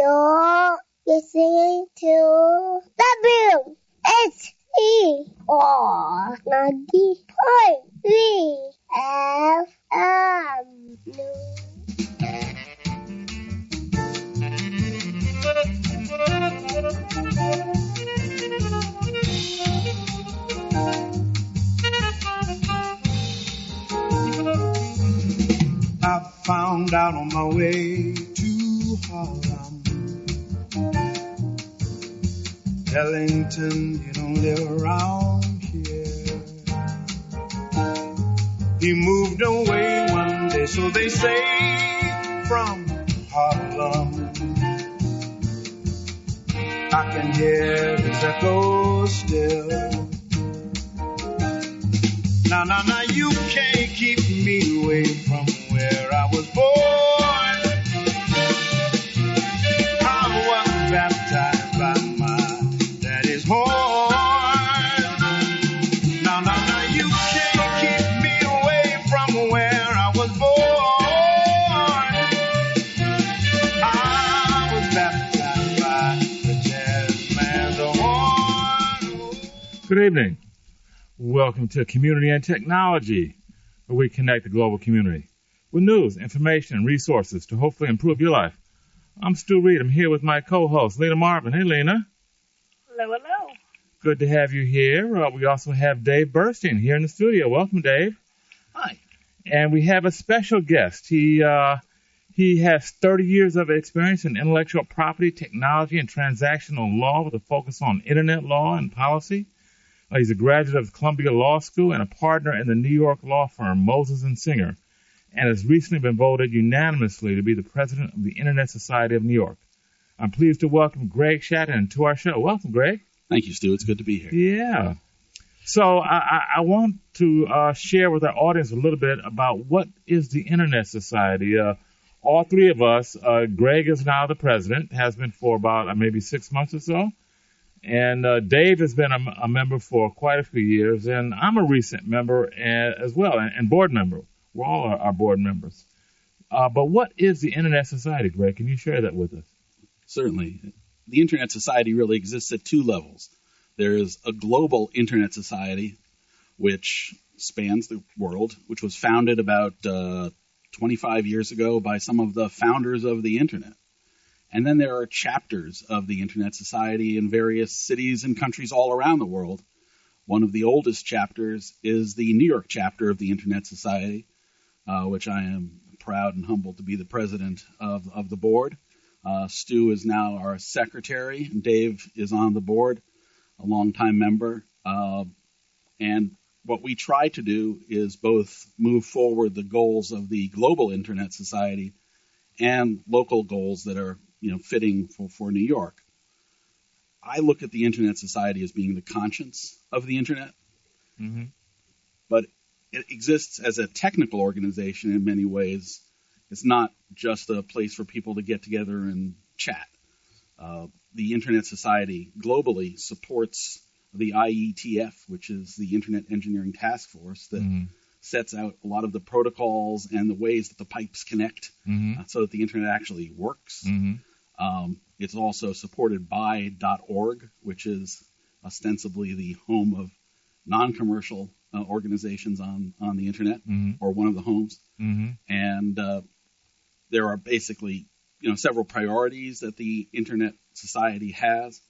You're listening to WHCR 90.3 FM. I found out on my way to Harlem, Ellington, you don't live around here. He moved away one day, so they say, from Harlem. I can hear his echo still. Now, you can't keep me away from where I was born. I was baptized by my daddy's horn. Now, you can't keep me away from where I was born. I was baptized by the jazz man's horn. Good evening. Welcome to Community and Technology, where we connect the global community with news, information, and resources to hopefully improve your life. I'm Stuart Reid. I'm here with my co-host, Lena Marvin. Hey, Lena. Hello. Good to have you here. We also have Dave Burstein here in the studio. Welcome, Dave. Hi. And we have a special guest. He has 30 years of experience in intellectual property, technology, and transactional law with a focus on internet law and policy. He's a graduate of Columbia Law School and a partner in the New York law firm Moses & Singer, and has recently been voted unanimously to be the president of the Internet Society of New York. I'm pleased to welcome Greg Shatan to our show. Welcome, Greg. Thank you, Stu. It's good to be here. Yeah. So I want to share with our audience a little bit about what is the Internet Society. All three of us, Greg is now the president, has been for about maybe 6 months or so. And Dave has been a member for quite a few years, and I'm a recent member as well, and board member. We're all our board members. But what is the Internet Society, Greg? Can you share that with us? Certainly. The Internet Society really exists at two levels. There's a global Internet Society, which spans the world, which was founded about 25 years ago by some of the founders of the Internet. And then there are chapters of the Internet Society in various cities and countries all around the world. One of the oldest chapters is the New York chapter of the Internet Society, which I am proud and humbled to be the president of the board. Stu is now our secretary, and Dave is on the board, a longtime member. And what we try to do is both move forward the goals of the global Internet Society and local goals that are fitting for New York. I look at the Internet Society as being the conscience of the Internet, but it exists as a technical organization in many ways. It's not just a place for people to get together and chat. The Internet Society globally supports the IETF, which is the Internet Engineering Task Force that sets out a lot of the protocols and the ways that the pipes connect so that the Internet actually works. It's also supported by .org, which is ostensibly the home of non-commercial organizations on the Internet, or one of the homes. And there are basically several priorities that the Internet Society has,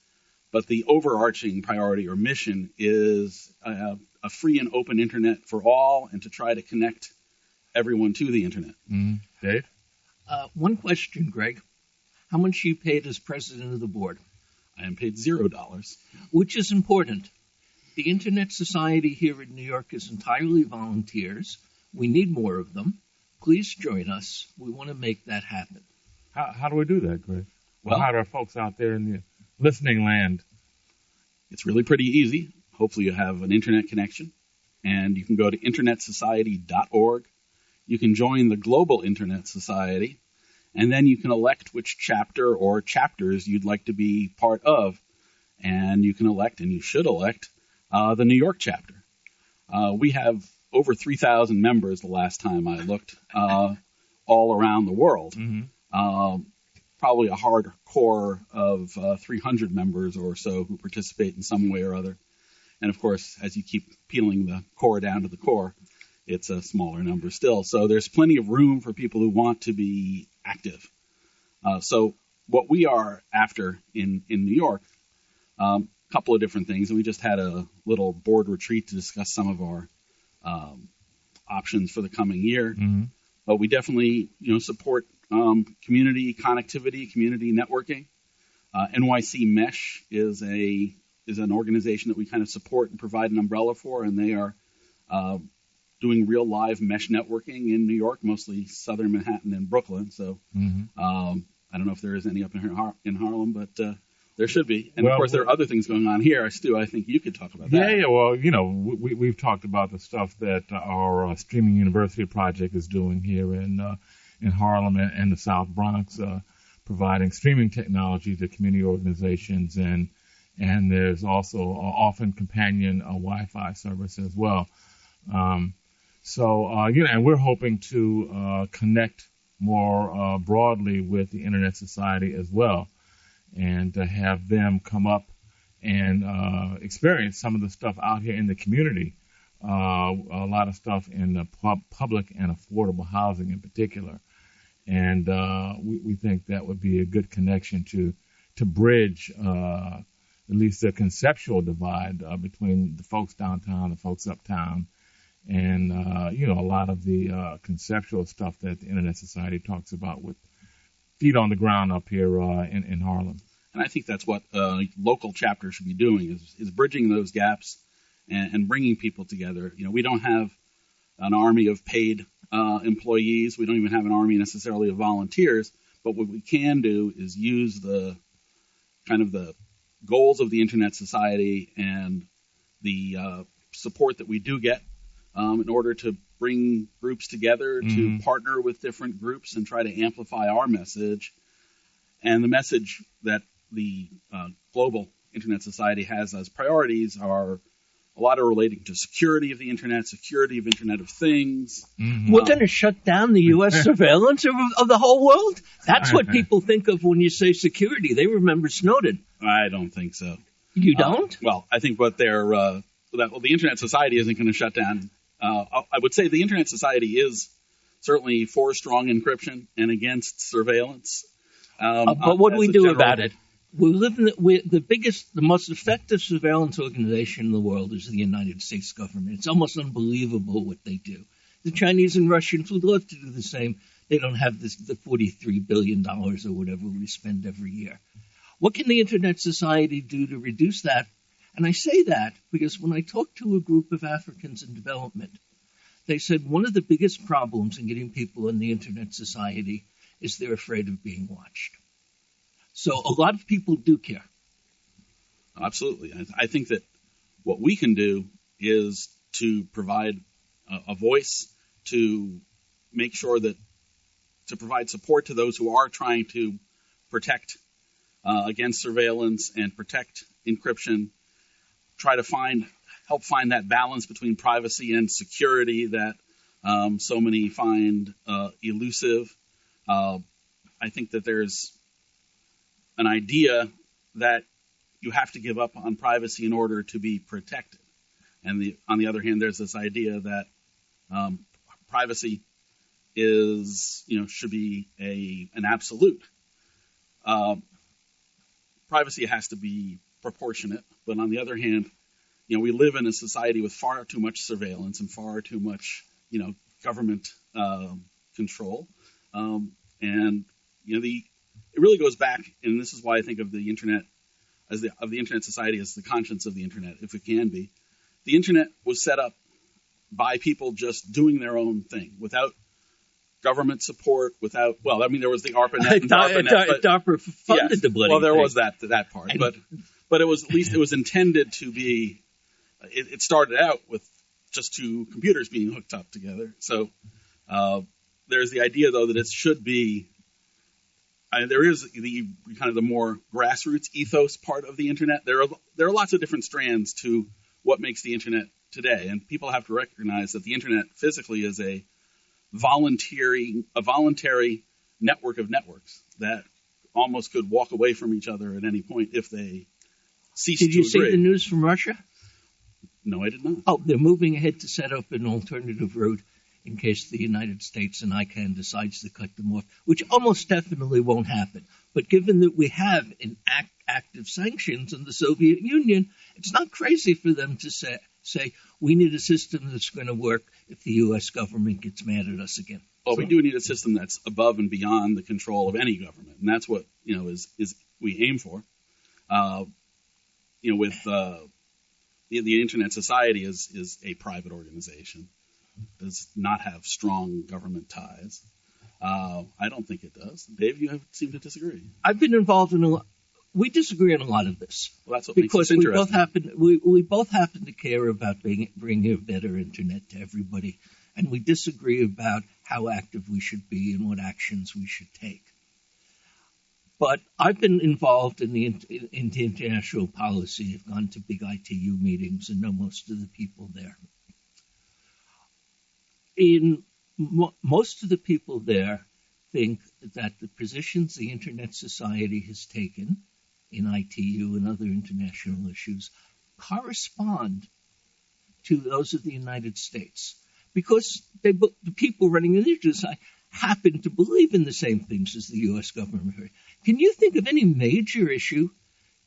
but the overarching priority or mission is a free and open Internet for all, and to try to connect everyone to the Internet. Dave? One question, Greg. How much you paid as president of the board? I am paid $0. Which is important. The Internet Society here in New York is entirely volunteers. We need more of them. Please join us. We want to make that happen. How do we do that, Greg? Well, how do our folks out there in the listening land? It's really pretty easy. Hopefully you have an Internet connection, and you can go to internetsociety.org. You can join the Global Internet Society, and then you can elect which chapter or chapters you'd like to be part of. And you can elect, and you should elect, the New York chapter. We have over 3,000 members the last time I looked, all around the world. probably a hard core of 300 members or so who participate in some way or other. And of course, as you keep peeling the core down to the core, it's a smaller number still. So there's plenty of room for people who want to be active. So what we are after in New York, a couple of different things. And we just had a little board retreat to discuss some of our options for the coming year. Mm-hmm. But we definitely, support community connectivity, community networking. NYC Mesh is an organization that we kind of support and provide an umbrella for, and they are doing real live mesh networking in New York, mostly southern Manhattan and Brooklyn. So I don't know if there is any up in Harlem, but there should be. And of course, there are other things going on here. Stu, I think you could talk about that. Yeah. Well, we've talked about the stuff that our Streaming University project is doing here in Harlem and the South Bronx, providing streaming technology to community organizations, and there's also often companion Wi-Fi service as well. And we're hoping to connect more broadly with the Internet Society as well, and to have them come up and experience some of the stuff out here in the community, a lot of stuff in the public and affordable housing in particular. And we think that would be a good connection to bridge at least the conceptual divide between the folks downtown, the folks uptown, and a lot of the conceptual stuff that the Internet Society talks about with feet on the ground up here in Harlem. And I think that's what local chapters should be doing, is bridging those gaps and bringing people together. We don't have an army of paid employees. We don't even have an army necessarily of volunteers. But what we can do is use the kind of the goals of the Internet Society and the support that we do get in order to bring groups together, to partner with different groups and try to amplify our message. And the message that the global Internet Society has as priorities are a lot of relating to security of the Internet, security of Internet of Things. Mm-hmm. We're going to shut down the U.S. surveillance of the whole world? That's what people think of when you say security. They remember Snowden. I don't think so. You don't? Well, I think what the Internet Society isn't going to shut down. I would say the Internet Society is certainly for strong encryption and against surveillance. But what do we do about it? We live in the most effective surveillance organization in the world is the United States government. It's almost unbelievable what they do. The Chinese and Russians would love to do the same. They don't have the $43 billion or whatever we spend every year. What can the Internet Society do to reduce that? And I say that because when I talked to a group of Africans in development, they said one of the biggest problems in getting people in the Internet Society is they're afraid of being watched. So a lot of people do care. Absolutely. I think that what we can do is to provide a voice, to make sure that to provide support to those who are trying to protect against surveillance and protect encryption, try to help find that balance between privacy and security that so many find elusive. I think that there's an idea that you have to give up on privacy in order to be protected. And on the other hand, there's this idea that privacy should be an absolute. Privacy has to be proportionate, but on the other hand, we live in a society with far too much surveillance and far too much, government control, and it really goes back, and this is why I think of the internet of the Internet Society as the conscience of the internet, if it can be. The internet was set up by people just doing their own thing without government support, there was the ARPANET and DARPANET. DARPA funded the bloody Well, there thing. was that part, but it was at least it was intended to be. It started out with just two computers being hooked up together. So there's the idea, though, that it should be. There is the kind of the more grassroots ethos part of the internet. There are lots of different strands to what makes the internet today, and people have to recognize that the internet physically is a voluntary network of networks that almost could walk away from each other at any point if they ceased to agree. Did you see the news from Russia? No, I did not. Oh, they're moving ahead to set up an alternative route in case the United States and ICANN decides to cut them off, which almost definitely won't happen. But given that we have active sanctions in the Soviet Union, it's not crazy for them to say we need a system that's going to work if the U.S. government gets mad at us again. Well, we do need a system that's above and beyond the control of any government, and that's what is we aim for. With the Internet Society is a private organization, does not have strong government ties. I don't think it does. Dave, you seem to disagree. I've been involved in a lot. We disagree on a lot of this. Well, that's what because makes this interesting. We both happen to care about bringing a better internet to everybody, and we disagree about how active we should be and what actions we should take. But I've been involved in the international policy. I've gone to big ITU meetings and know most of the people there. Most of the people there think that the positions the Internet Society has taken in ITU and other international issues correspond to those of the United States, because the people running the Internet Society happen to believe in the same things as the U.S. government. Can you think of any major issue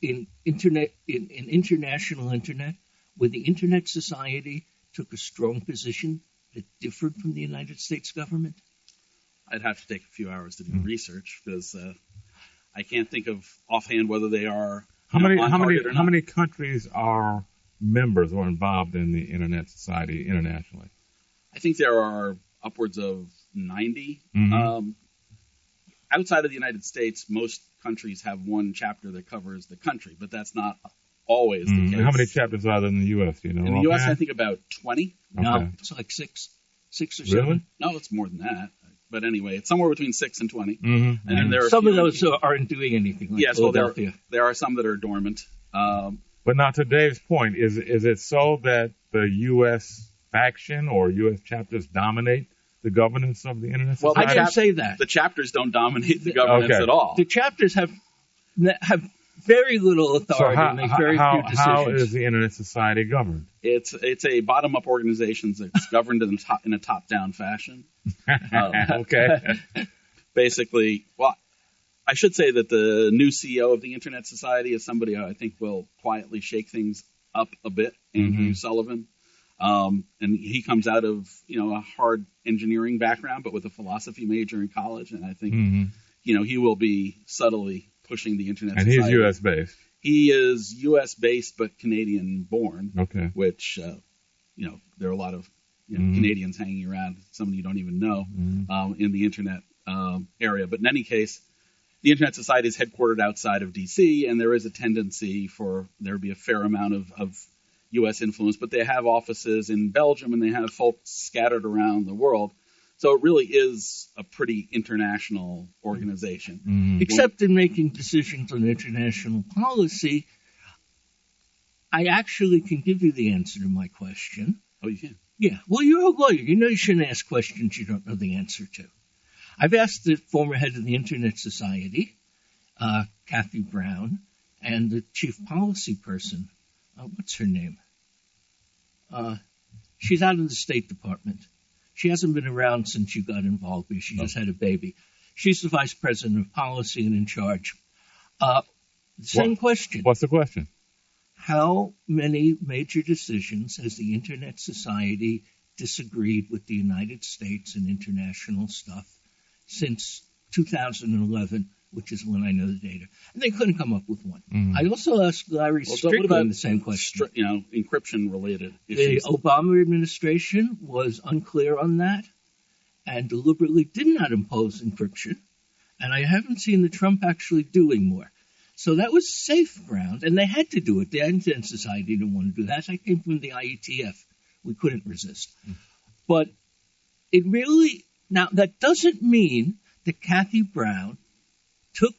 in international internet where the Internet Society took a strong position that differed from the United States government? I'd have to take a few hours to do research because I can't think of offhand whether they are. How many countries are members or involved in the Internet Society internationally? I think there are upwards of 90. Mm-hmm. Outside of the United States, most countries have one chapter that covers the country, but that's not always the case. How many chapters are there in the U.S.? Do you know? In the U.S., I think about 20. No, Okay. it's like six or Really? 7. No, it's more than that. But anyway, it's somewhere between 6 and 20. Mm-hmm. And then there are Some of those aren't doing anything. Like yes, well, Philadelphia. there are some that are dormant. But now, to Dave's point, is it so that the U.S. faction or U.S. chapters dominate the governance of the Internet Well, Society? I didn't say that. The chapters don't dominate the governance Okay. at all. The chapters have very little authority So and make very few decisions. how is the Internet Society governed? It's a bottom-up organization that's governed in a top-down fashion. Okay. Basically, well, I should say that the new CEO of the Internet Society is somebody who I think will quietly shake things up a bit, Andrew Sullivan. And he comes out of, a hard engineering background, but with a philosophy major in college. And I think, he will be subtly pushing the Internet And Society. he's U.S. based. He is U.S. based, but Canadian born. Okay. Which, there are a lot of Canadians hanging around, some you don't even know, in the Internet area. But in any case, the Internet Society is headquartered outside of D.C., and there is a tendency for there to be a fair amount of U.S. influence. But they have offices in Belgium, and they have folks scattered around the world. So it really is a pretty international organization. Except in making decisions on international policy, I actually can give you the answer to my question. Oh, you can? Yeah. Well, you're a lawyer. You know you shouldn't ask questions you don't know the answer to. I've asked the former head of the Internet Society, Kathy Brown, and the chief policy person, what's her name? She's out of the State Department. She hasn't been around since you got involved because she just had a baby. She's the vice president of policy and in charge. Same question. What's the question? How many major decisions has the Internet Society disagreed with the United States in international stuff since 2011, which is when I know the data? And they couldn't come up with one. I also asked Larry Strickland the same question. Encryption-related issues. The Obama administration was unclear on that and deliberately did not impose encryption. And I haven't seen the Trump actually doing more. So that was safe ground, and they had to do it. The Internet Society didn't want to do that. I came from the IETF. We couldn't resist. But it really – now, that doesn't mean that Kathy Brown took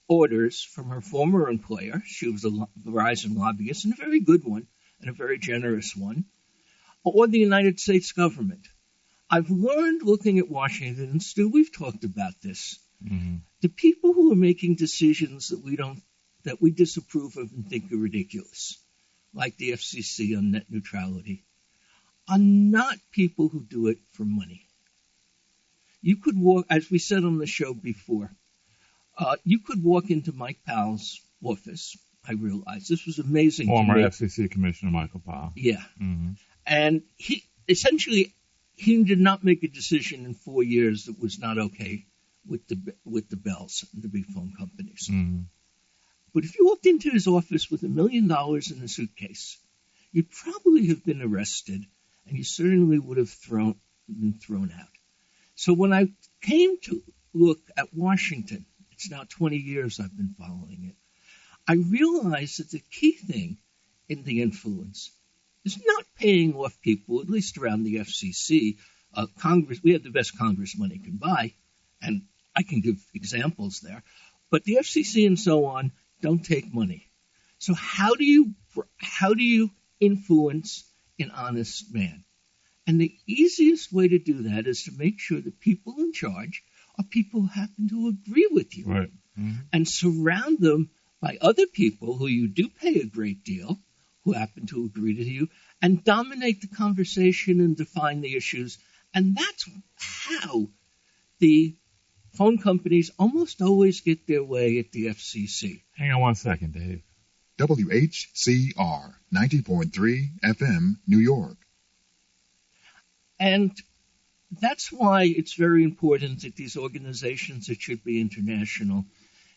orders from her former employer. She was a Verizon lobbyist, and a very good one, and a very generous one, or the United States government. I've learned looking at Washington, and Stu, we've talked about this. the people who are making decisions that we disapprove of and think are ridiculous, like the FCC on net neutrality, are not people who do it for money. You could walk, as we said on the show before, you could walk into Mike Powell's office. I realize this was amazing. Former to me. FCC Commissioner Michael Powell. Yeah. Mm-hmm. And he did not make a decision in 4 years that was not okay with the bells and the big phone companies. Mm-hmm. But if you walked into his office with $1 million in a suitcase, you'd probably have been arrested, and you certainly would have been thrown out. So when I came to look at Washington, it's now 20 years I've been following it, I realized that the key thing in the influence is not paying off people, at least around the FCC. Congress, we have the best Congress money can buy, and I can give examples there. But the FCC and so on don't take money. So how do you influence an honest man? And the easiest way to do that is to make sure the people in charge are people who happen to agree with you. Right. Mm-hmm. And surround them by other people who you do pay a great deal, who happen to agree with you, and dominate the conversation and define the issues. And that's how the phone companies almost always get their way at the FCC. Hang on one second, Dave. WHCR 90.3 FM, New York. And that's why it's very important that these organizations that should be international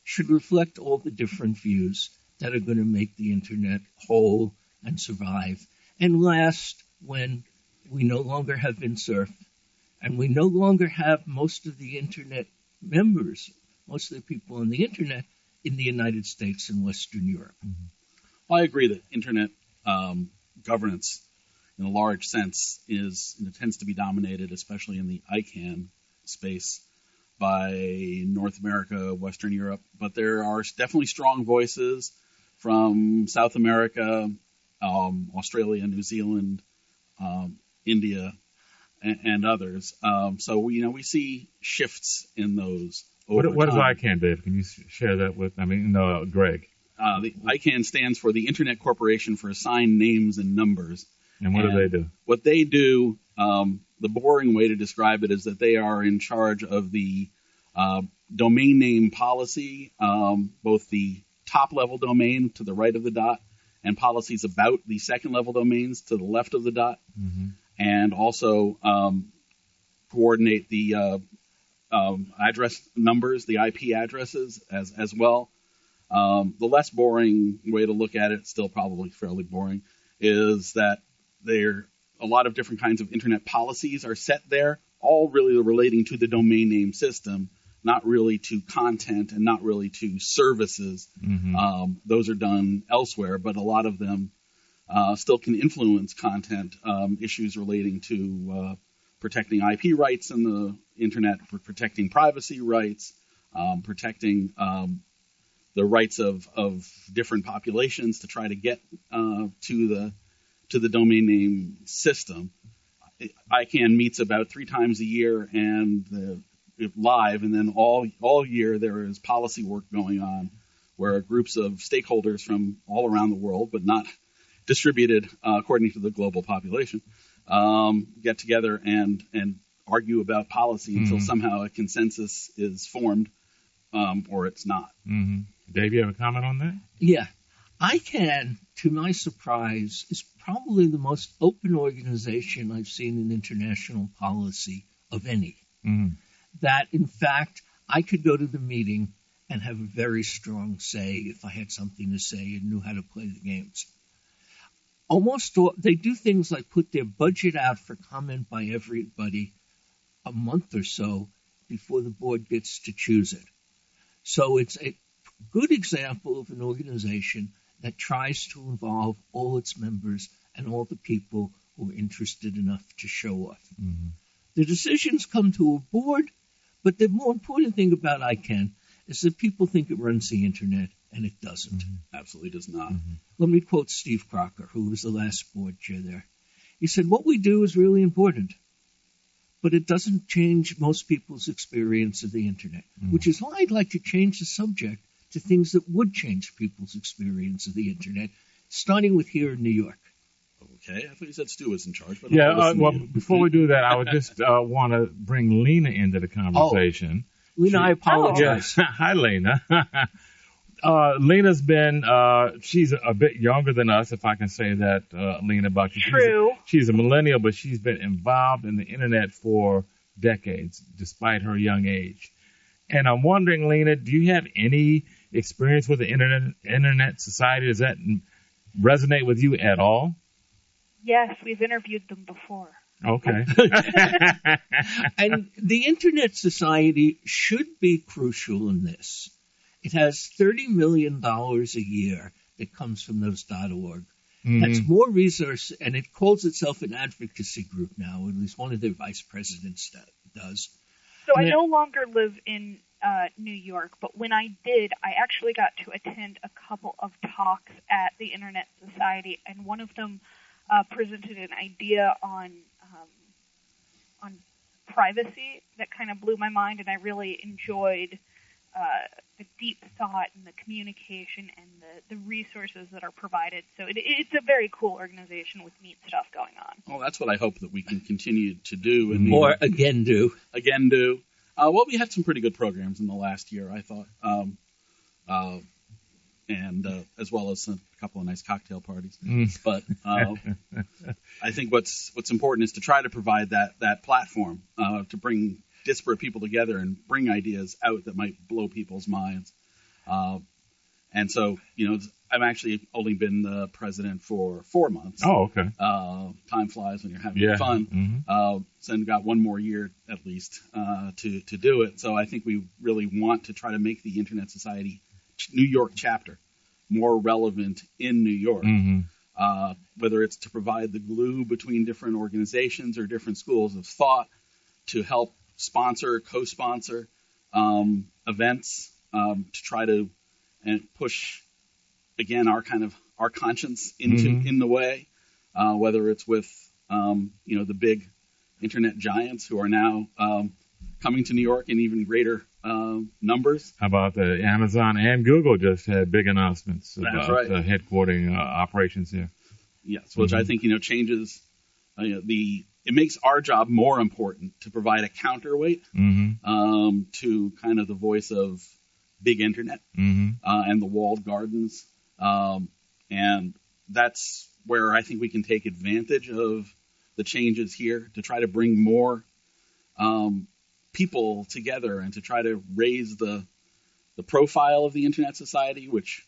should reflect all the different views that are going to make the Internet whole and survive and last when we no longer have Surf and we no longer have most of the Internet members, most of the people on the Internet in the United States and Western Europe. Mm-hmm. Well, I agree that Internet governance in a large sense tends to be dominated, especially in the ICANN space, by North America, Western Europe. But there are definitely strong voices from South America, Australia, New Zealand, India, and others. So we see shifts in those over time. What is ICANN, Dave? Can you share that with? Greg. The ICANN stands for the Internet Corporation for Assigned Names and Numbers. And what do they do? What they do, the boring way to describe it is that they are in charge of the domain name policy, both the top-level domain to the right of the dot and policies about the second-level domains to the left of the dot, mm-hmm. and also coordinate the address numbers, the IP addresses as well. The less boring way to look at it, still probably fairly boring, is that a lot of different kinds of Internet policies are set there, all really relating to the domain name system, not really to content and not really to services. Mm-hmm. Those are done elsewhere, but a lot of them still can influence content issues relating to protecting IP rights in the Internet, protecting privacy rights, protecting the rights of different populations to try to get to the domain name system. ICANN meets about 3 times a year and live, and then all year there is policy work going on where groups of stakeholders from all around the world, but not distributed according to the global population, get together and argue about policy until somehow a consensus is formed, or it's not. Mm-hmm. Dave, you have a comment on that? Yeah. ICANN, to my surprise, is probably the most open organization I've seen in international policy of any. Mm-hmm. That, in fact, I could go to the meeting and have a very strong say if I had something to say and knew how to play the games. They do things like put their budget out for comment by everybody a month or so before the board gets to choose it. So it's a good example of an organization that tries to involve all its members and all the people who are interested enough to show off. Mm-hmm. The decisions come to a board, but the more important thing about ICANN is that people think it runs the Internet, and it doesn't. Mm-hmm. Absolutely does not. Mm-hmm. Let me quote Steve Crocker, who was the last board chair there. He said, "What we do is really important, but it doesn't change most people's experience of the Internet, which is why I'd like to change the subject to things that would change people's experience of the Internet, starting with here in New York. Okay, I thought you said Stu was in charge. But Yeah, well, before we do that, I would just want to bring Lena into the conversation. Lena, I apologize. Yeah. Hi, Lena. Lena's been, she's a bit younger than us, if I can say that, Lena, about you. True. She's a millennial, but she's been involved in the Internet for decades, despite her young age. And I'm wondering, Lena, do you have any experience with the Internet Society? Does that resonate with you at all? Yes, we've interviewed them before. Okay. And the Internet Society should be crucial in this. It has $30 million a year that comes from those .org. Mm-hmm. That's more resource, and it calls itself an advocacy group now, at least one of their vice presidents does. So I no longer live in New York, but when I did, I actually got to attend a couple of talks at the Internet Society, and one of them presented an idea on privacy that kind of blew my mind, and I really enjoyed the deep thought and the communication and the resources that are provided. So it's a very cool organization with neat stuff going on. Well, that's what I hope that we can continue to do. And or again do. Well, we had some pretty good programs in the last year, I thought, and as well as a couple of nice cocktail parties. But I think what's important is to try to provide that platform to bring disparate people together and bring ideas out that might blow people's minds. And so, I've actually only been the president for 4 months. Oh, okay. Time flies when you're having fun. Mm-hmm. So I've got one more year at least to do it. So I think we really want to try to make the Internet Society New York chapter more relevant in New York. Mm-hmm. Whether it's to provide the glue between different organizations or different schools of thought, to help sponsor, co-sponsor events, to try to push again our conscience in the way, whether it's with the big internet giants who are now coming to New York in even greater numbers. How about the Amazon and Google just had big announcements about headquartering operations here? Yes, which I think changes it makes our job more important to provide a counterweight to kind of the voice of big internet and the walled gardens, and that's where I think we can take advantage of the changes here to try to bring more people together and to try to raise the profile of the Internet Society, which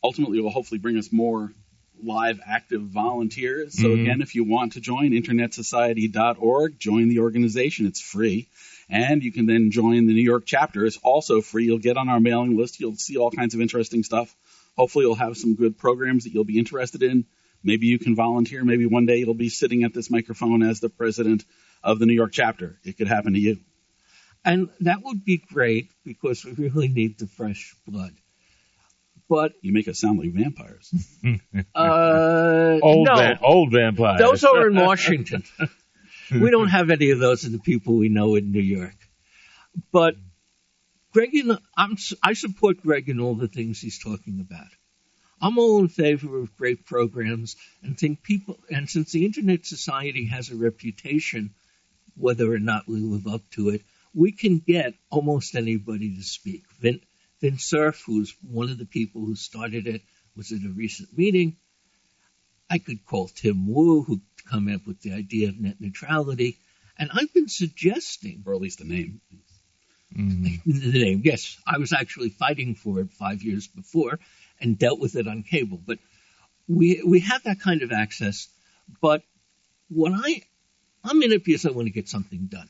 ultimately will hopefully bring us more live active volunteers. So again, if you want to join internetsociety.org, join the organization. It's free. And you can then join the New York chapter. It's also free. You'll get on our mailing list. You'll see all kinds of interesting stuff. Hopefully you'll have some good programs that you'll be interested in. Maybe you can volunteer. Maybe one day you'll be sitting at this microphone as the president of the New York chapter. It could happen to you. And that would be great because we really need the fresh blood. But you make us sound like vampires. Old vampires. Those are in Washington. We don't have any of those in the people we know in New York. But I support Greg in all the things he's talking about. I'm all in favor of great programs and since the Internet Society has a reputation, whether or not we live up to it, we can get almost anybody to speak. Vint Cerf, who's one of the people who started it, was at a recent meeting. I could call Tim Wu, who came up with the idea of net neutrality. And I've been suggesting... Or at least the name. The name, yes. I was actually fighting for it 5 years before and dealt with it on cable. But we have that kind of access. But when I'm in it because I want to get something done.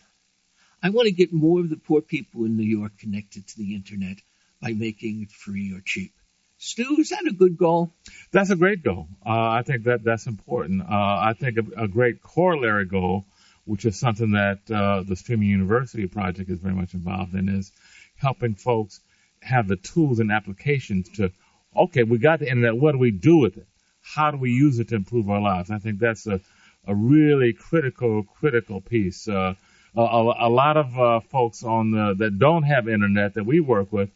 I want to get more of the poor people in New York connected to the Internet by making it free or cheap. Stu, is that a good goal? That's a great goal. I think that's important. I think a great corollary goal, which is something that the Streaming University project is very much involved in, is helping folks have the tools and applications to, okay, we got the Internet. What do we do with it? How do we use it to improve our lives? I think that's a a really critical piece. A lot of folks that don't have internet that we work with,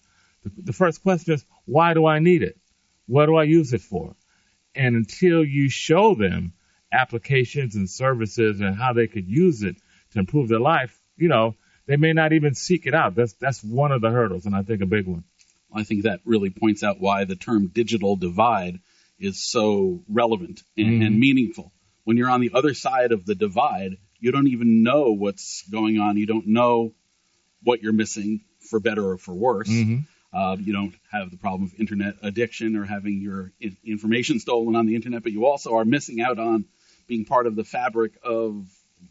the first question is, why do I need it? What do I use it for? And until you show them applications and services and how they could use it to improve their life, they may not even seek it out. That's one of the hurdles, and I think a big one. I think that really points out why the term digital divide is so relevant and meaningful. When you're on the other side of the divide, you don't even know what's going on. You don't know what you're missing, for better or for worse. You don't have the problem of internet addiction or having your information stolen on the internet, but you also are missing out on being part of the fabric of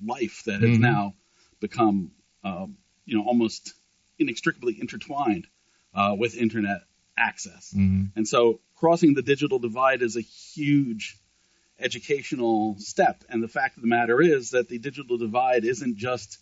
life that has now become, almost inextricably intertwined with internet access. And so crossing the digital divide is a huge educational step. And the fact of the matter is that the digital divide isn't just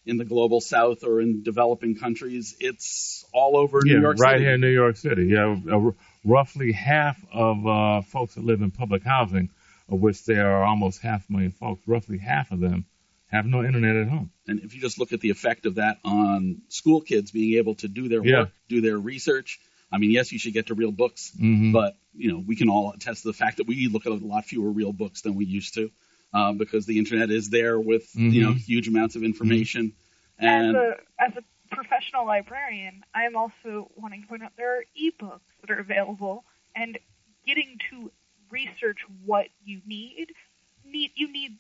in the global south or in developing countries. It's all over New York City. Right here in New York City. Yeah, roughly half of folks that live in public housing, of which there are almost 500,000 folks, roughly half of them have no internet at home. And if you just look at the effect of that on school kids being able to do their work, do their research, I mean, yes, you should get to real books, but, we can all attest to the fact that we look at a lot fewer real books than we used to. Because the internet is there with huge amounts of information. And as a professional librarian, I am also wanting to point out there are ebooks that are available, and getting to research what you need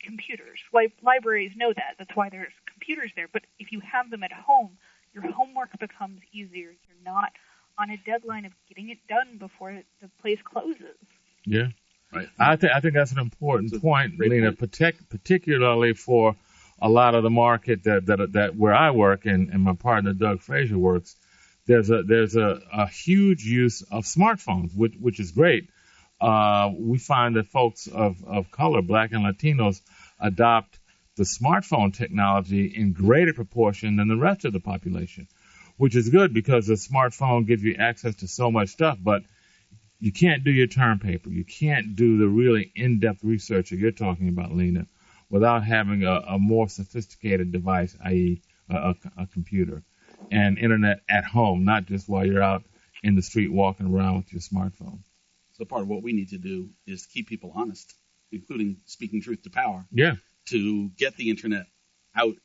computers. Libraries know that. That's why there's computers there. But if you have them at home, your homework becomes easier. You're not on a deadline of getting it done before the place closes. Yeah. Right. I think that's an important point, Lena, particularly for a lot of the market that where I work and my partner Doug Frazier works. There's a huge use of smartphones, which is great. We find that folks of color, Black and Latinos, adopt the smartphone technology in greater proportion than the rest of the population, which is good because the smartphone gives you access to so much stuff, but you can't do your term paper. You can't do the really in-depth research that you're talking about, Lena, without having a more sophisticated device, i.e. a computer, and internet at home, not just while you're out in the street walking around with your smartphone. So part of what we need to do is keep people honest, including speaking truth to power, to get the internet out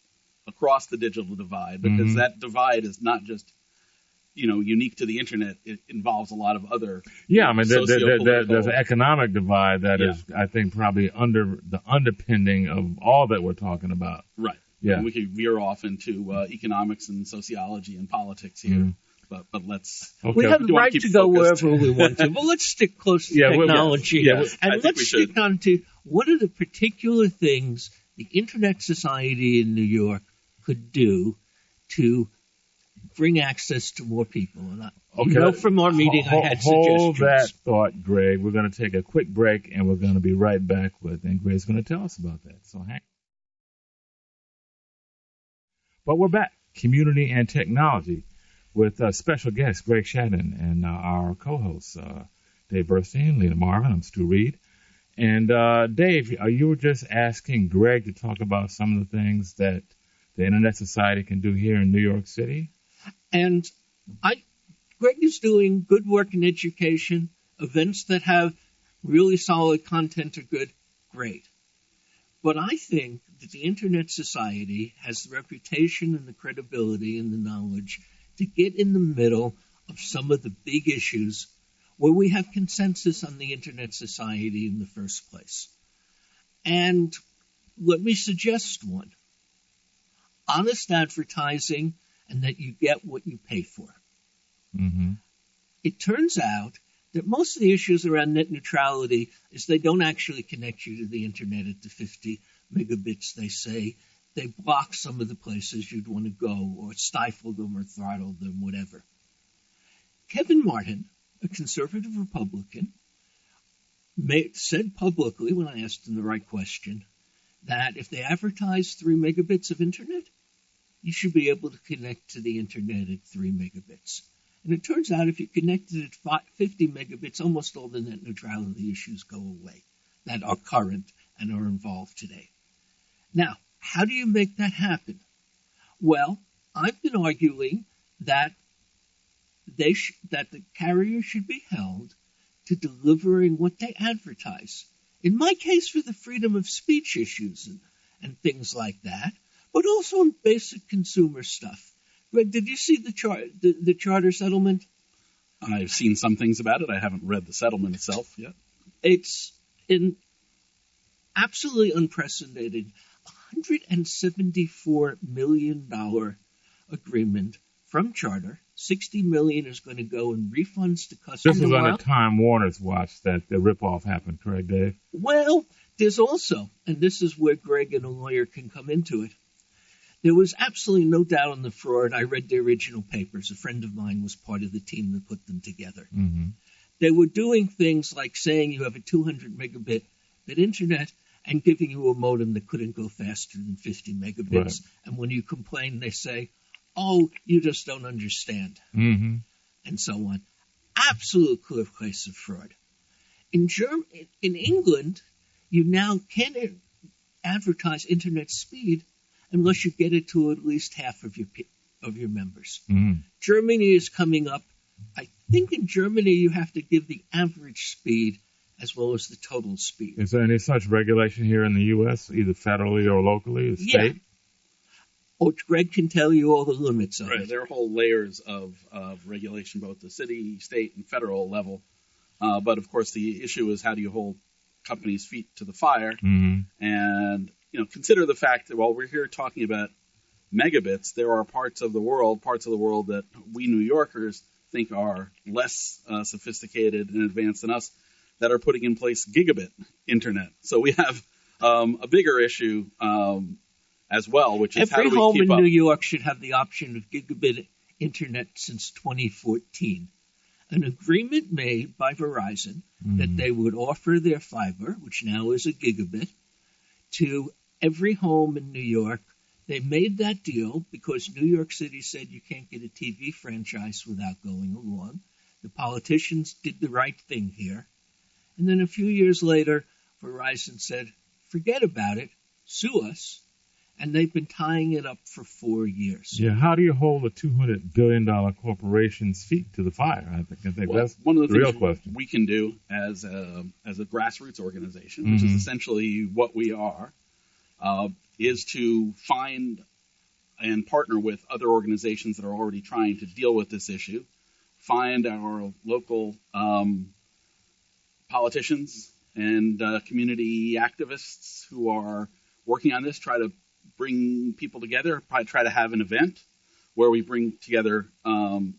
across the digital divide, because that divide is not just unique to the internet. It involves a lot of other. Yeah, I mean, there's an economic divide that is, I think, probably under the underpinning of all that we're talking about. Right. Yeah. And we could veer off into economics and sociology and politics here. But let's. Okay. We have the right to go wherever we want to, but let's stick close to technology. And let's stick on to what are the particular things the Internet Society in New York could do to bring access to more people. And from our meeting, I had suggestions. Hold that thought, Greg. We're going to take a quick break, and we're going to be right back and Greg's going to tell us about that. So hang. But we're back, community and technology, with special guest Greg Shatan and our co-hosts, Dave Burstein, Lena Marvin. I'm Stuart Reid. And Dave, you were just asking Greg to talk about some of the things that the Internet Society can do here in New York City. And Greg is doing good work in education. Events that have really solid content are good, great. But I think that the Internet Society has the reputation and the credibility and the knowledge to get in the middle of some of the big issues where we have consensus on the Internet Society in the first place. And let me suggest one. Honest advertising, and that you get what you pay for. It turns out that most of the issues around net neutrality is they don't actually connect you to the Internet at the 50 megabits, they say. They block some of the places you'd want to go or stifle them or throttle them, whatever. Kevin Martin, a conservative Republican, said publicly when I asked him the right question that if they advertise 3 megabits of Internet, you should be able to connect to the Internet at 3 megabits. And it turns out if you connected at 50 megabits, almost all the net neutrality issues go away that are current and are involved today. Now, how do you make that happen? Well, I've been arguing that that the carrier should be held to delivering what they advertise. In my case, for the freedom of speech issues and things like that, but also in basic consumer stuff. Greg, did you see the charter settlement? I've seen some things about it. I haven't read the settlement itself yet. It's an absolutely unprecedented $174 million agreement from Charter. $60 million is going to go in refunds to customers. This was under Time Warner's watch that the ripoff happened, correct, Dave? Well, there's also, and this is where Greg and a lawyer can come into it, there was absolutely no doubt on the fraud. I read the original papers. A friend of mine was part of the team that put them together. Mm-hmm. They were doing things like saying you have a 200 megabit internet and giving you a modem that couldn't go faster than 50 megabits. Right. And when you complain, they say, oh, you just don't understand, Mm-hmm. and so on. Absolute clear case of fraud. In England, you now can't advertise internet speed unless you get it to at least half of your members. Mm-hmm. Germany is coming up. I think in Germany you have to give the average speed as well as the total speed. Is there any such regulation here in the U.S., either federally or locally, or state? Yeah. Oh, Greg can tell you all the limits of Right. it. There are whole layers of regulation, both the city, state, and federal level. But, of course, the issue is how do you hold companies' feet to the fire? Mm-hmm. And, consider the fact that while we're here talking about megabits, there are parts of the world that we New Yorkers think are less sophisticated and advanced than us that are putting in place gigabit internet. So we have a bigger issue as well, which is Every how do we home keep in up? New York should have the option of gigabit internet since 2014. An agreement made by Verizon that they would offer their fiber, which now is a gigabit, to every home in New York. They made that deal because New York City said you can't get a TV franchise without going along. The politicians did the right thing here. And then a few years later, Verizon said, forget about it, sue us. And they've been tying it up for 4 years. Yeah, how do you hold a $200 billion corporation's feet to the fire? I think Well, that's one of the the real things question. we can do as a grassroots organization, which is essentially what we are, is to find and partner with other organizations that are already trying to deal with this issue, find our local politicians and community activists who are working on this, try to bring people together, probably try to have an event where we bring together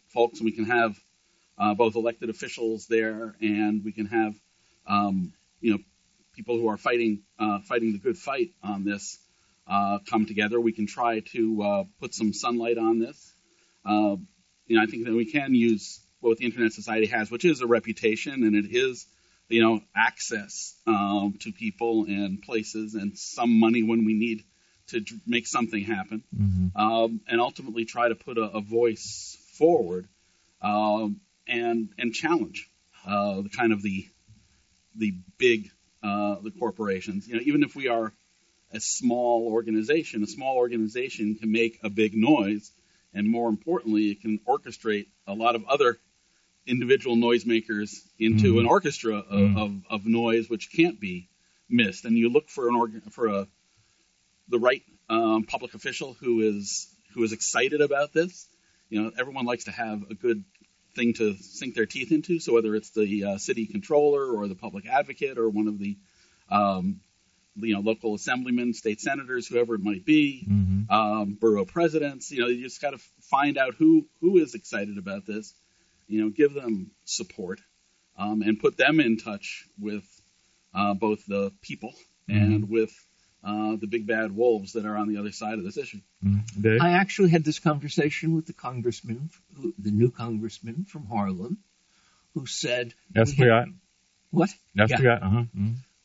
folks and we can have both elected officials there and we can have people who are fighting the good fight on this come together. We can try to put some sunlight on this. I think that we can use what the Internet Society has, which is a reputation and it is access to people and places and some money when we need to make something happen, and ultimately try to put a voice forward and challenge the kind of the big the corporations. Even if we are a small organization can make a big noise, and more importantly, it can orchestrate a lot of other individual noisemakers into an orchestra of noise, which can't be missed. And you look for the right public official who is excited about this. Everyone likes to have a good thing to sink their teeth into. So whether it's the city controller or the public advocate or one of the local assemblymen, state senators, whoever it might be, borough presidents, you just got to find out who is excited about this. Give them support, and put them in touch with both the people and with the big bad wolves that are on the other side of this issue. Dave? I actually had this conversation with the new congressman from Harlem, who said... Espriat? What? Espriat, Yeah.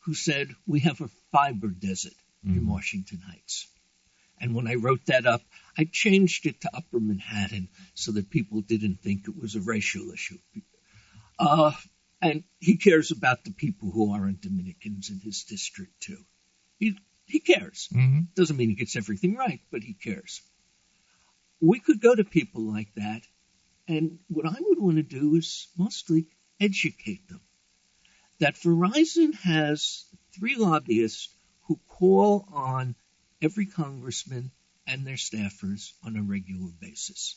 Who said, we have a fiber desert in Washington Heights. And when I wrote that up, I changed it to Upper Manhattan so that people didn't think it was a racial issue. And he cares about the people who aren't Dominicans in his district, too. He cares. Mm-hmm. Doesn't mean he gets everything right, but he cares. We could go to people like that, and what I would want to do is mostly educate them. That Verizon has 3 lobbyists who call on every congressman and their staffers on a regular basis.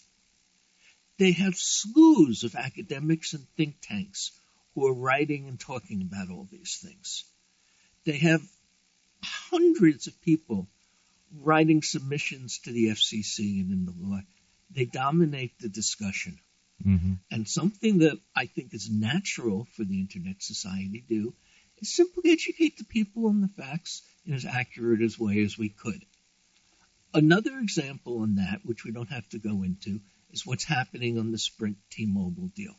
They have slews of academics and think tanks who are writing and talking about all these things. They have hundreds of people writing submissions to the FCC and in the law. They dominate the discussion. Mm-hmm. And something that I think is natural for the Internet Society to do is simply educate the people on the facts in as accurate a way as we could. Another example on that, which we don't have to go into, is what's happening on the Sprint T-Mobile deal.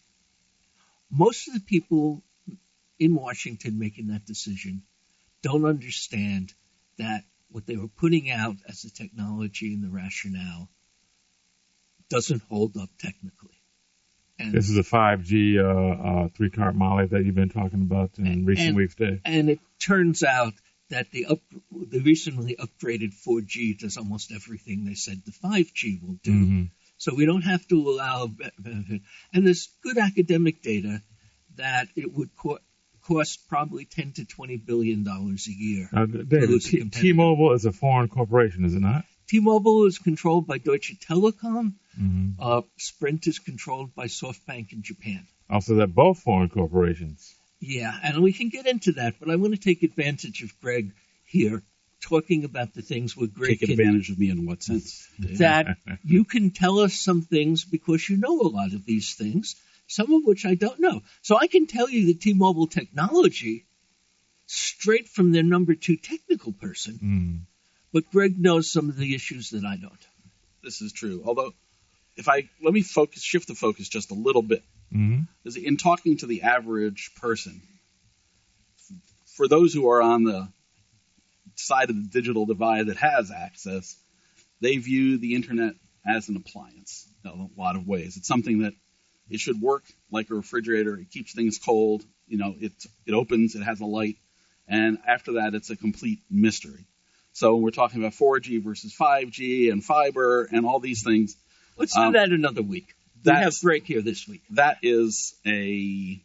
Most of the people in Washington making that decision don't understand that what they were putting out as the technology and the rationale doesn't hold up technically. And this is a 5G 3-cart Molly that you've been talking about in recent weeks, Dave. And it turns out that the recently upgraded 4G does almost everything they said the 5G will do. Mm-hmm. So we don't have to allow benefit. And there's good academic data that it would cost probably $10 to $20 billion a year. Dave, T-Mobile is a foreign corporation, is it not? T-Mobile is controlled by Deutsche Telekom. Mm-hmm. Sprint is controlled by SoftBank in Japan. Also, they're both foreign corporations. Yeah, and we can get into that, but I want to take advantage of Greg here talking about the things where Greg Take advantage of me in what sense? That you can tell us some things because you know a lot of these things, some of which I don't know. So I can tell you the T-Mobile technology straight from their number 2 technical person, but Greg knows some of the issues that I don't. This is true. Although, let me shift the focus just a little bit. Mm-hmm. Because in talking to the average person, for those who are on the side of the digital divide that has access, they view the internet as an appliance in a lot of ways. It's something that it should work like a refrigerator. It keeps things cold. It opens. It has a light. And after that, it's a complete mystery. So we're talking about 4G versus 5G and fiber and all these things. Let's do that another week. We have Greg here this week. That is that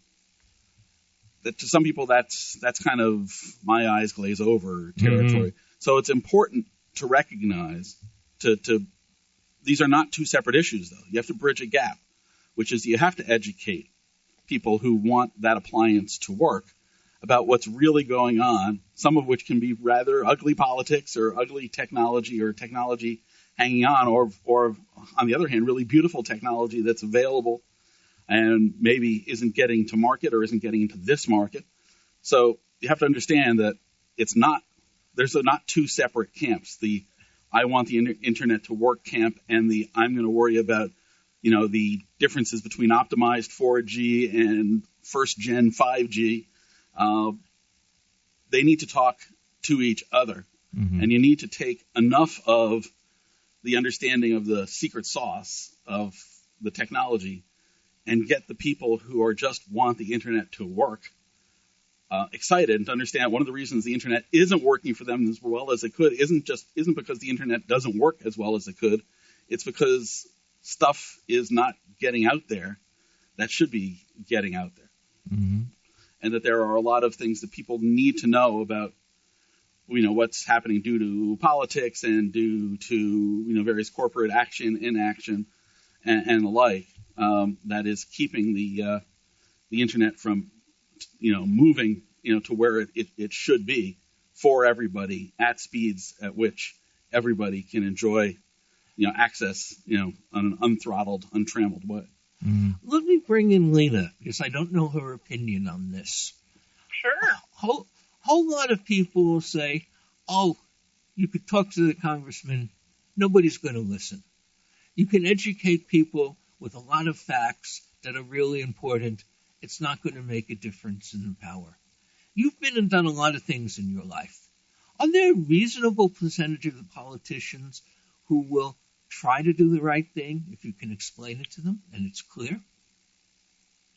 to some people that's kind of my eyes glaze over territory. Mm-hmm. So it's important to recognize these are not 2 separate issues, though. You have to bridge a gap, which is you have to educate people who want that appliance to work about what's really going on, some of which can be rather ugly politics or ugly technology or technology hanging on, or on the other hand, really beautiful technology that's available and maybe isn't getting to market or isn't getting into this market. So you have to understand that there's not 2 separate camps. The I want the internet to work camp and the I'm going to worry about, the differences between optimized 4G and first gen 5G. They need to talk to each other. Mm-hmm. And you need to take enough of the understanding of the secret sauce of the technology and get the people who are just want the internet to work excited and to understand one of the reasons the internet isn't working for them as well as it could isn't because the internet doesn't work as well as it could. It's because stuff is not getting out there that should be getting out there. Mm-hmm. And that there are a lot of things that people need to know about what's happening due to politics and due to, various corporate action, inaction, and the like, that is keeping the internet from, moving, to where it should be for everybody at speeds at which everybody can enjoy, access, on an unthrottled, untrammeled way. Mm-hmm. Let me bring in Lena, because I don't know her opinion on this. Sure. Whole lot of people will say, oh, you could talk to the congressman. Nobody's going to listen. You can educate people with a lot of facts that are really important. It's not going to make a difference in the power. You've been and done a lot of things in your life. Are there a reasonable percentage of the politicians who will try to do the right thing if you can explain it to them and it's clear?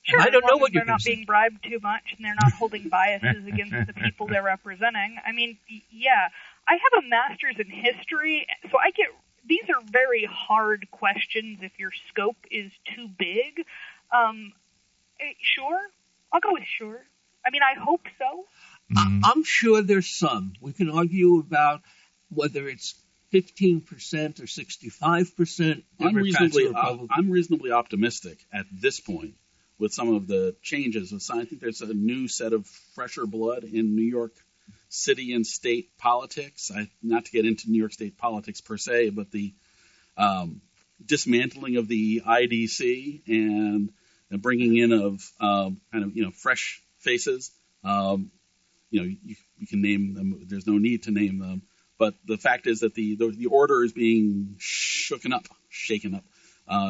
Sure, I don't know what they're you're not being bribed too much and they're not holding biases against the people they're representing. I mean, yeah, I have a master's in history, so these are very hard questions if your scope is too big. Sure, I'll go with sure. I mean, I hope so. I'm sure there's some. We can argue about whether it's 15% or 65%. I'm reasonably optimistic at this point with some of the changes. I think there's a new set of fresher blood in New York City and state politics. Not to get into New York State politics per se, but the dismantling of the IDC and the bringing in of fresh faces. You can name them. There's no need to name them. But the fact is that the order is being shaken up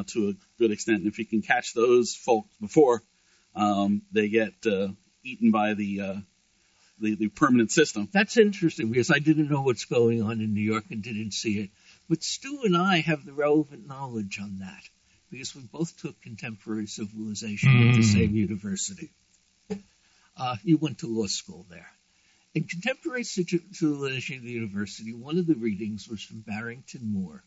to a good extent. And if you can catch those folks before they get eaten by the permanent system. That's interesting because I didn't know what's going on in New York and didn't see it. But Stu and I have the relevant knowledge on that because we both took contemporary civilization at the same university. You went to law school there. In contemporary civilization at the university, one of the readings was from Barrington Moore,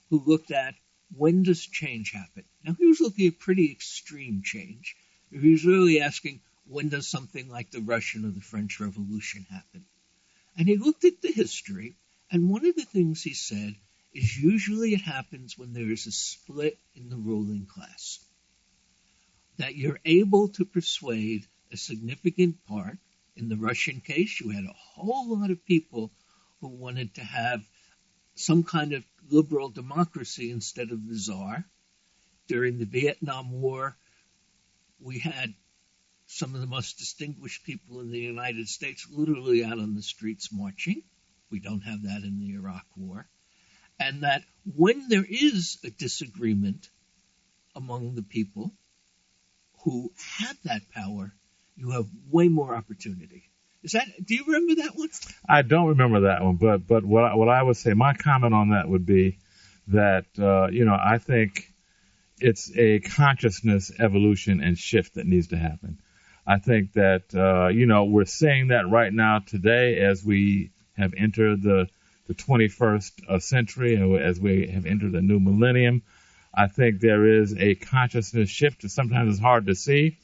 who looked at when does change happen. Now, he was looking at pretty extreme change. He was really asking, when does something like the Russian or the French Revolution happen? And he looked at the history, and one of the things he said is usually it happens when there is a split in the ruling class. That you're able to persuade a significant part. In the Russian case, you had a whole lot of people who wanted to have some kind of liberal democracy instead of the czar. During the Vietnam War, we had some of the most distinguished people in the United States literally out on the streets marching. We don't have that in the Iraq War. And that when there is a disagreement among the people who have that power, you have way more opportunity. Do you remember that one? I don't remember that one, but what I would say, my comment on that would be that, I think it's a consciousness evolution and shift that needs to happen. I think that, we're seeing that right now today as we have entered the 21st century and as we have entered the new millennium. I think there is a consciousness shift. Sometimes it's hard to see.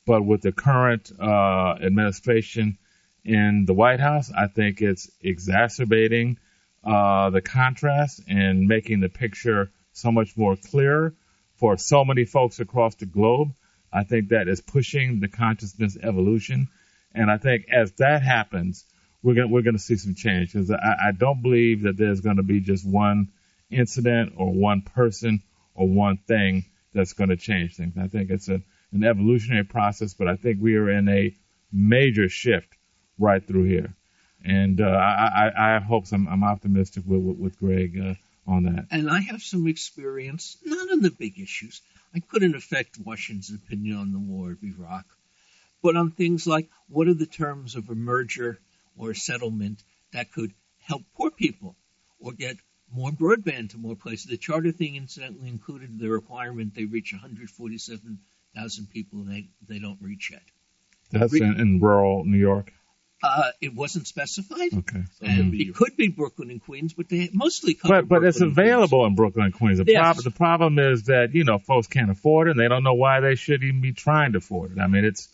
But with the current administration in the White House, I think it's exacerbating the contrast and making the picture so much more clear for so many folks across the globe. I think that is pushing the consciousness evolution. And I think as that happens, we're going to see some change. Because I don't believe that there's going to be just one incident or one person or one thing that's going to change things. I think it's an evolutionary process, but I think we are in a major shift right through here. And I have hopes. I'm optimistic with Greg on that. And I have some experience, not on the big issues. I couldn't affect Washington's opinion on the war of Iraq, but on things like what are the terms of a merger or a settlement that could help poor people or get more broadband to more places. The charter thing, incidentally, included the requirement they reach 147,000 people they don't reach yet. That's in rural New York? It wasn't specified. Okay. And it could be Brooklyn and Queens, but they mostly cover But it's available in Brooklyn and Queens. Yes. The problem is that, folks can't afford it, and they don't know why they should even be trying to afford it. I mean, it's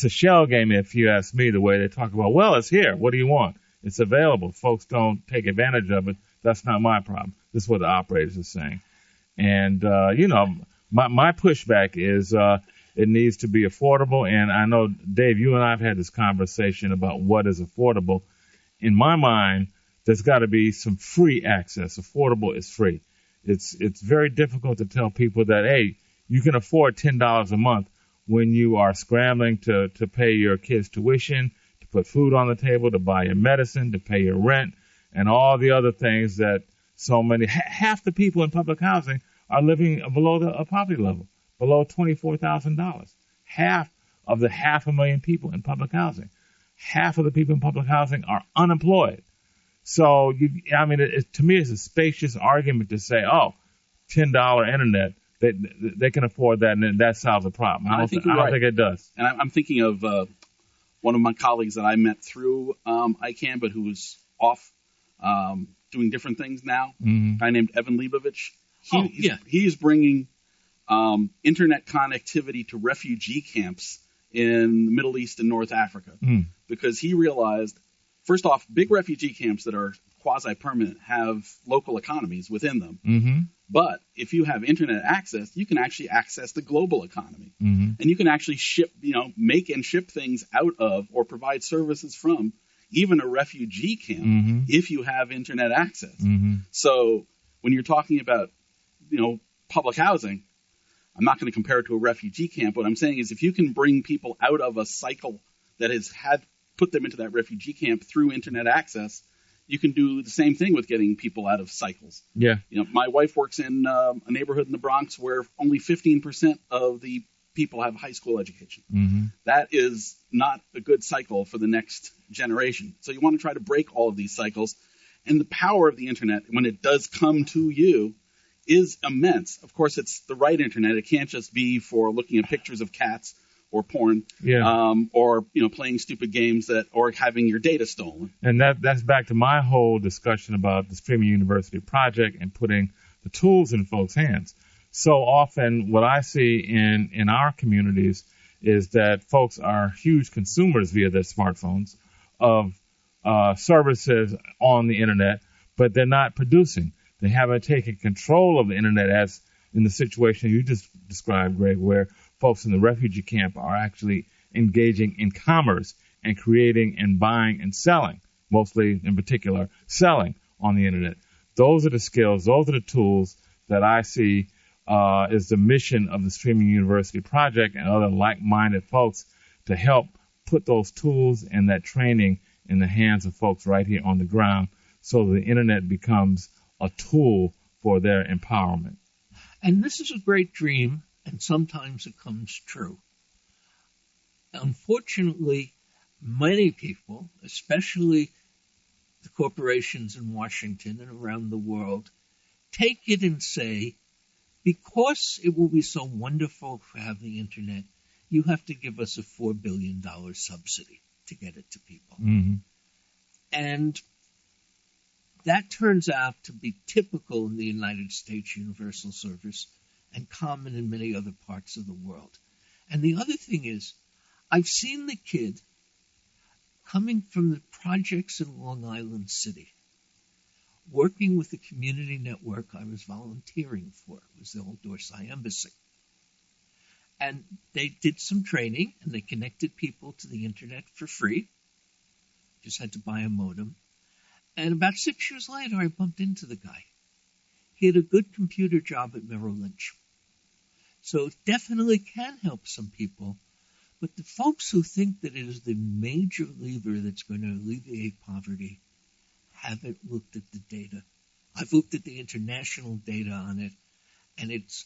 a shell game, if you ask me, the way they talk about, well, it's here. What do you want? It's available. Folks don't take advantage of it. That's not my problem. This is what the operators are saying. And, my pushback is it needs to be affordable. And I know, Dave, you and I have had this conversation about what is affordable. In my mind, there's got to be some free access. Affordable is free. It's very difficult to tell people that, hey, you can afford $10 a month when you are scrambling to pay your kids' tuition, to put food on the table, to buy your medicine, to pay your rent, and all the other things that so many, half the people in public housing are living below the poverty level, below $24,000. Half of the 500,000 people in public housing. Half of the people in public housing are unemployed. So, to me, it's a spacious argument to say, $10 internet they can afford that, and then that solves the problem. I don't think it does. And I'm thinking of one of my colleagues that I met through ICANN, but who was off doing different things now. A guy named Evan Leibovich. He's bringing internet connectivity to refugee camps in the Middle East and North Africa because he realized, first off, big refugee camps that are quasi-permanent have local economies within them. But if you have internet access, you can actually access the global economy. And you can actually ship, make and ship things out of or provide services from even a refugee camp if you have internet access. So when you're talking about, public housing, I'm not going to compare it to a refugee camp. What I'm saying is if you can bring people out of a cycle that has put them into that refugee camp through internet access, you can do the same thing with getting people out of cycles. Yeah. My wife works in a neighborhood in the Bronx where only 15% of the people have high school education. That is not a good cycle for the next generation. So you want to try to break all of these cycles. And the power of the internet, when it does come to you, is immense. Of course, it's the right internet. It can't just be for looking at pictures of cats or porn, or playing stupid games or having your data stolen. And that's back to my whole discussion about the Streaming University project and putting the tools in folks' hands. So often, what I see in our communities is that folks are huge consumers via their smartphones of services on the internet, but they're not producing. They haven't taken control of the internet, as in the situation you just described, Greg, where folks in the refugee camp are actually engaging in commerce and creating and buying and selling, mostly in particular selling on the internet. Those are the skills, those are the tools that I see is the mission of the Streaming University project and other like-minded folks to help put those tools and that training in the hands of folks right here on the ground so the internet becomes a tool for their empowerment. And this is a great dream, and sometimes it comes true. Unfortunately, many people, especially the corporations in Washington and around the world, take it and say, because it will be so wonderful to have the internet, you have to give us a $4 billion subsidy to get it to people. And that turns out to be typical in the United States Universal Service and common in many other parts of the world. And the other thing is, I've seen the kid coming from the projects in Long Island City, working with the community network I was volunteering for. It was the old Dorsey Embassy. And they did some training, and they connected people to the internet for free. Just had to buy a modem. And about 6 years later, I bumped into the guy. He had a good computer job at Merrill Lynch. So it definitely can help some people. But the folks who think that it is the major lever that's going to alleviate poverty haven't looked at the data. I've looked at the international data on it, and it's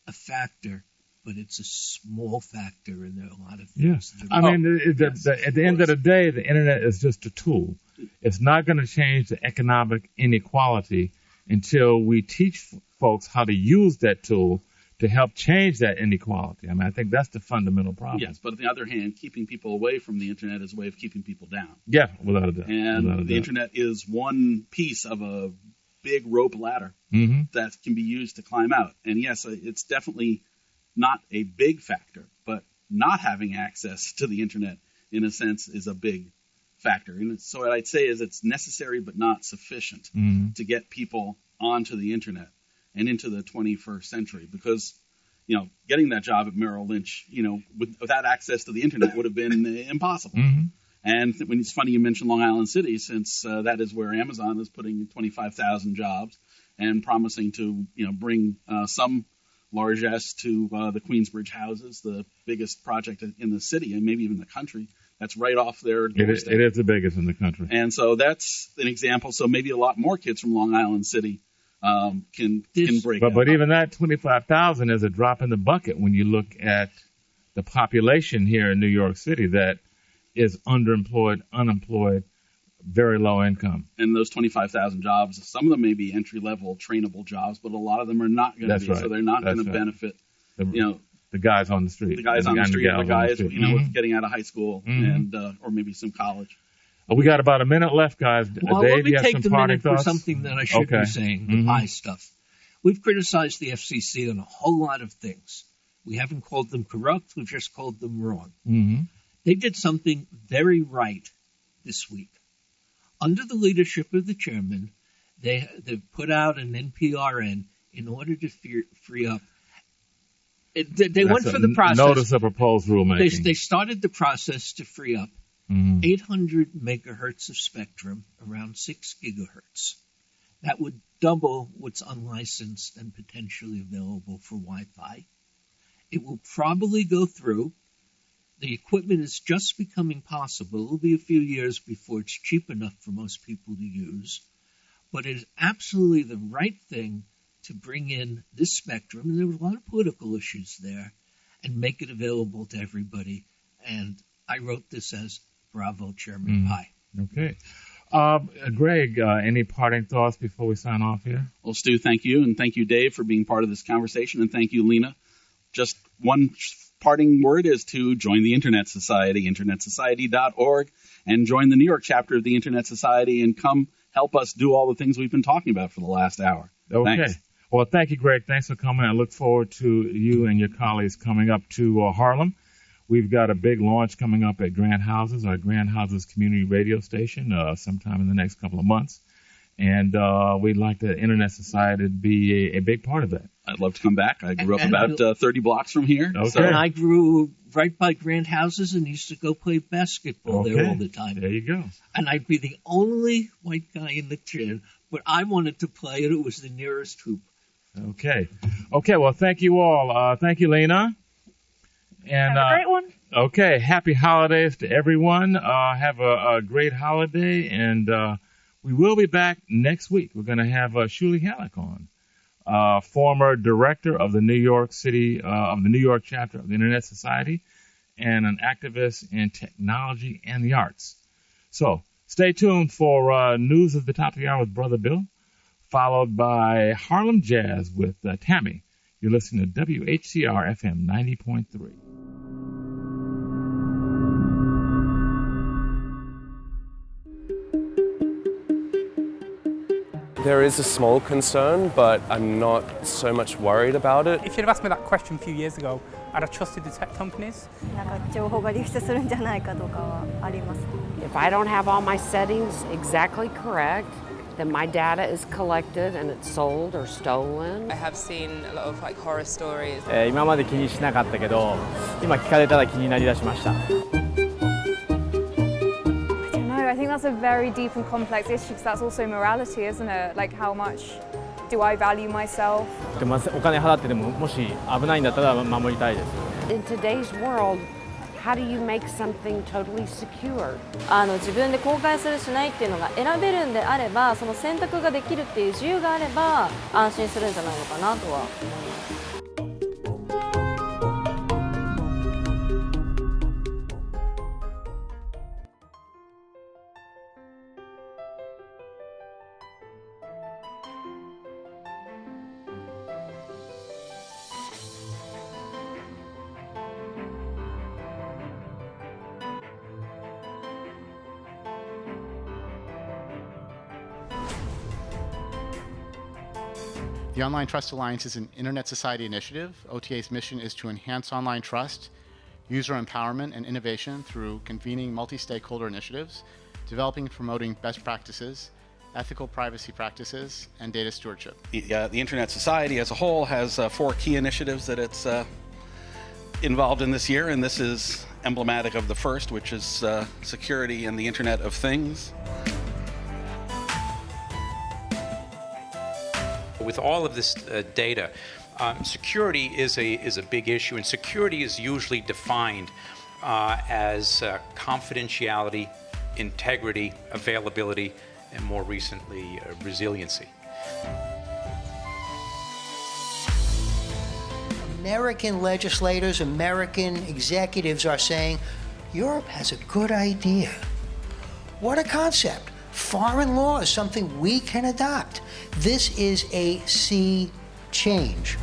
a factor, but it's a small factor, and there are a lot of things. Yes. I mean, at the end of the day, the internet is just a tool. It's not going to change the economic inequality until we teach folks how to use that tool to help change that inequality. I mean, I think that's the fundamental problem. Yes, but on the other hand, keeping people away from the internet is a way of keeping people down. Yeah, without a doubt. And the internet is one piece of a big rope ladder that can be used to climb out. And yes, it's definitely not a big factor, but not having access to the internet, in a sense, is a big factor. And so what I'd say is it's necessary but not sufficient to get people onto the internet and into the 21st century, because, getting that job at Merrill Lynch, without access to the internet would have been impossible. And when it's funny you mentioned Long Island City, since that is where Amazon is putting 25,000 jobs and promising to, bring some largesse to the Queensbridge houses, the biggest project in the city and maybe even the country. That's right off their doorstep. It is the biggest in the country. And so that's an example. So maybe a lot more kids from Long Island City can break out. But even that 25,000 is a drop in the bucket when you look at the population here in New York City that is underemployed, unemployed, very low income. And those 25,000 jobs, some of them may be entry-level, trainable jobs, but a lot of them are not going to be. Right. So they're not going to benefit, the guys on the street. The guys on the street, the guys, getting out of high school and or maybe some college. We got about a minute left, guys. Well, Dave, let me you have take some the parting minute thoughts? for something that I should be saying, the pie stuff. We've criticized the FCC on a whole lot of things. We haven't called them corrupt. We've just called them wrong. Mm-hmm. They did something very right this week. Under the leadership of the chairman, they put out an NPRN in order to free up. They went for the process. Notice of proposed rulemaking. They started the process to free up 800 megahertz of spectrum, around 6 gigahertz. That would double what's unlicensed and potentially available for Wi-Fi. It will probably go through. The equipment is just becoming possible. It will be a few years before it's cheap enough for most people to use. But it is absolutely the right thing to bring in this spectrum, and there were a lot of political issues there, and make it available to everybody. And I wrote this as Bravo, Chairman Pai. Okay. Greg, any parting thoughts before we sign off here? Well, Stu, thank you, and thank you, Dave, for being part of this conversation, and thank you, Lena. Just one parting word is to join the Internet Society, internetsociety.org, and join the New York chapter of the Internet Society, and come help us do all the things we've been talking about for the last hour. Okay. Thanks. Well, thank you, Greg. Thanks for coming. I look forward to you and your colleagues coming up to Harlem. We've got a big launch coming up at Grand Houses, our Grand Houses community radio station, sometime in the next couple of months. And we'd like the Internet Society to be a big part of that. I'd love to come back. I grew up about 30 blocks from here. Okay. So. And I grew right by Grand Houses and used to go play basketball there all the time. There you go. And I'd be the only white guy in the gym, but I wanted to play, and it was the nearest hoop. Okay. Well, thank you all. Thank you, Lena. And, have a great one. Okay. Happy holidays to everyone. Have a great holiday, and we will be back next week. We're going to have Shuli Halleck on, former director of the New York City, of the New York chapter of the Internet Society, and an activist in technology and the arts. So stay tuned for news at the top of the hour with Brother Bill, followed by Harlem Jazz with Tammy. You're listening to WHCR FM 90.3. There is a small concern, but I'm not so much worried about it. If you'd have asked me that question a few years ago, I'd have trusted the tech companies. If I don't have all my settings exactly correct, then my data is collected and it's sold or stolen. I have seen a lot of horror stories. 今まで気にしなかったけど、今聞かれたら気になりだしました。I think that's a very deep and complex issue because that's also morality, isn't it? Like, how much do I value myself? お金払ってでももし危ないんだったら守りたいです。In today's world, how do you make something totally secure? 自分で公開するしないっていうのが選べるんであれば、その選択ができるっていう自由があれば安心するんじゃないのかなとは思います。The Online Trust Alliance is an Internet Society initiative. OTA's mission is to enhance online trust, user empowerment, and innovation through convening multi-stakeholder initiatives, developing and promoting best practices, ethical privacy practices, and data stewardship. The Internet Society as a whole has 4 key initiatives that it's involved in this year, and this is emblematic of the first, which is security and the Internet of Things. With all of this data, security is a big issue, and security is usually defined as confidentiality, integrity, availability, and more recently, resiliency. American legislators, American executives are saying, Europe has a good idea. What a concept. Foreign law is something we can adopt. This is a sea change.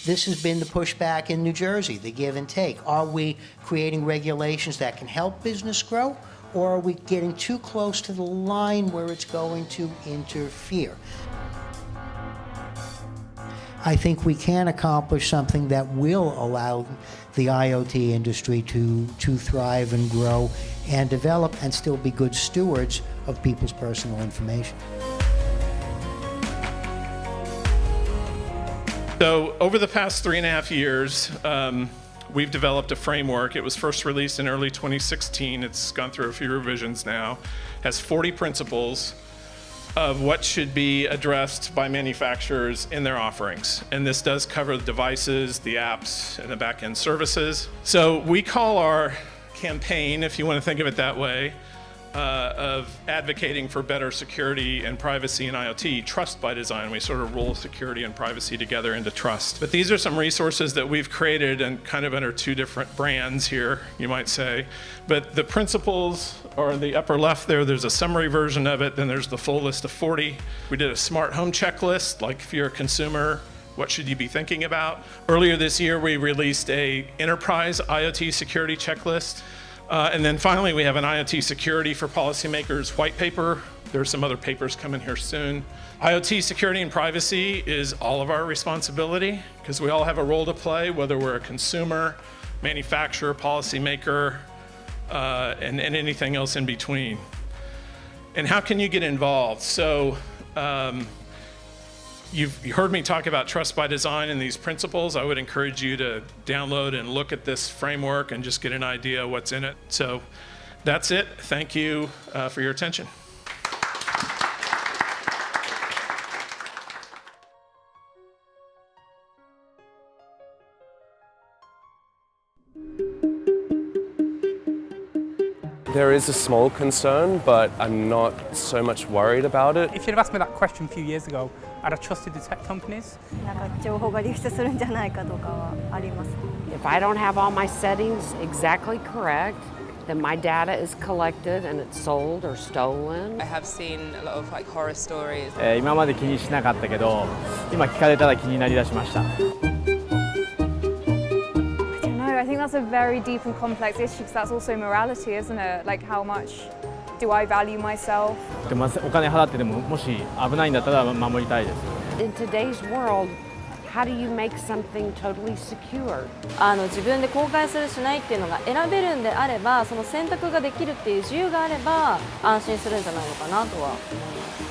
This has been the pushback in New Jersey, the give and take. Are we creating regulations that can help business grow, or are we getting too close to the line where it's going to interfere? I think we can accomplish something that will allow the IoT industry to thrive and grow and develop and still be good stewards of people's personal information. So over the past 3.5 years, we've developed a framework. It was first released in early 2016. It's gone through a few revisions now. Has 40 principles of what should be addressed by manufacturers in their offerings. And this does cover the devices, the apps, and the back-end services. So we call our campaign, if you want to think of it that way, of advocating for better security and privacy in IoT, trust by design. We sort of roll security and privacy together into trust. But these are some resources that we've created and kind of under two different brands here, you might say. But the principles are in the upper left there. There's a summary version of it. Then there's the full list of 40. We did a smart home checklist, like if you're a consumer, what should you be thinking about? Earlier this year, we released a enterprise IoT security checklist. And then finally, we have an IoT security for policymakers white paper. There's some other papers coming here soon. IoT security and privacy is all of our responsibility because we all have a role to play, whether we're a consumer, manufacturer, policymaker, and anything else in between. And how can you get involved? So you've heard me talk about trust by design and these principles. I would encourage you to download and look at this framework and just get an idea of what's in it. So that's it. Thank you for your attention. There is a small concern, but I'm not so much worried about it. If you'd have asked me that question a few years ago, I'd have trusted the tech companies. If I don't have all my settings exactly correct, then my data is collected and it's sold or stolen. I have seen a lot of horror stories. 今まで気にしなかったけど、今聞かれたら気になりだしました。I think that's a very deep and complex issue because that's also morality, isn't it? Like, how much do I value myself? でもお金払ってでももし危ないんだったら守りたいです。In today's world, how do you make something totally secure? 自分で公開するしないっていうのが選べるんであれば、その選択ができるっていう自由があれば安心するんじゃないのかなとは思います。